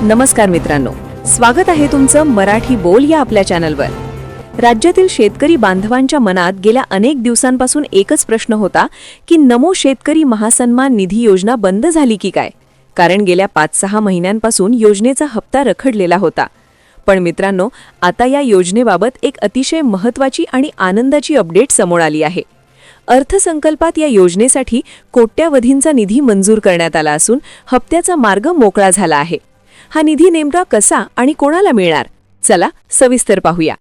नमस्कार मित्रांनो, स्वागत आहे तुमचं मराठी बोल या आपल्या चॅनलवर। राज्यातील शेतकरी बांधवांच्या मनात गेल्या अनेक दिवसांपासून एकच प्रश्न होता की नमो शेतकरी महासन्मान निधी योजना बंद झाली की काय। कारण गेल्या 5-6 महिन्यांपासून योजनेचा हप्ता रखडलेला होता। पण मित्रांनो, आता या योजनेबाबत एक अतिशय महत्त्वाची आणि आनंदाची अपडेट समोर आली आहे। अर्थसंकल्पात या योजनेसाठी कोट्यावधींचा निधी मंजूर करण्यात आला असून हप्त्याचा मार्ग मोकळा झाला आहे। हा निधी नेमका कसा आणि कोणाला मिळणार, चला सविस्तर पाहूया।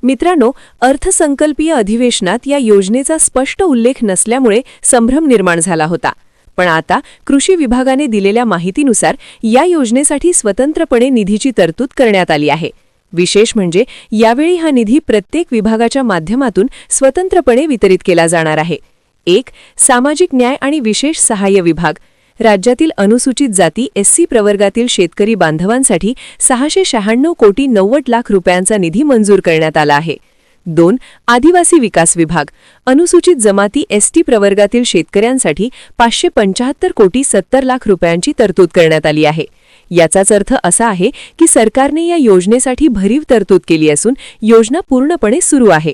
मित्रांनो, अर्थसंकल्पीय अधिवेशनात या योजनेचा स्पष्ट उल्लेख नसल्यामुळे संभ्रम निर्माण झाला होता। पण आता कृषी विभागाने दिलेल्या माहितीनुसार या योजनेसाठी स्वतंत्रपणे निधीची तरतूद करण्यात आली आहे। विशेष म्हणजे यावेळी हा निधी प्रत्येक विभागाच्या माध्यमातून स्वतंत्रपणे वितरित केला जाणार आहे। 1. सामाजिक न्याय आणि विशेष सहाय्य विभाग, राज्यातील अनुसूचित जाती SC प्रवर्गातील शेतकरी बांधवांसाठी 696 कोटी 90 लाख रुपयांचा निधी मंजूर करण्यात आला आहे। 2. आदिवासी विकास विभाग, अनुसूचित जमाती ST प्रवर्गातील शेतकऱ्यांसाठी 575 कोटी 70 लाख रुपयांची तरतूद करण्यात आली आहे। याचाच अर्थ असा आहे की सरकारने या योजनेसाठी भरीव तरतूद केली असून योजना पूर्णपणे सुरू आहे।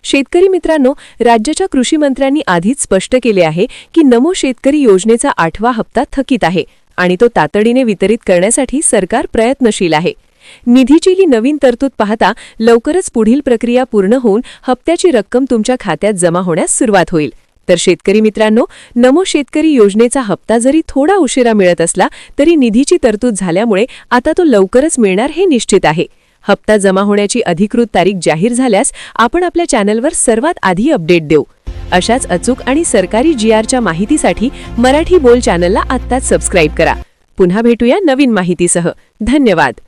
शेतकरी मित्रांनो, राज्याच्या कृषी मंत्र्यांनी आधीच स्पष्ट केले आहे की नमो शेतकरी योजनेचा 8वा हप्ता थकीत आहे आणि तो तातडीने वितरित करण्यासाठी सरकार प्रयत्नशील आहे। निधीची ही नवीन तरतूद पाहता लवकरच पुढील प्रक्रिया पूर्ण होऊन हप्त्याची रक्कम तुमच्या खात्यात जमा होण्यास सुरुवात होईल। तर शेतकरी मित्रांनो, नमो शेतकरी योजनेचा हप्ता जरी थोडा उशिरा मिळत असला तरी निधीची तरतूद झाल्यामुळे आता तो लवकरच मिळणार हे निश्चित आहे। हप्ता जमा होण्याची अधिकृत तारीख जाहीर झाल्यास आपण आपल्या चॅनलवर सर्वात आधी अपडेट देऊ। अशाच अचूक आणि सरकारी GRच्या माहितीसाठी मराठी बोल चॅनलला आत्ताच सबस्क्राईब करा। पुन्हा भेटूया नवीन माहितीसह। धन्यवाद।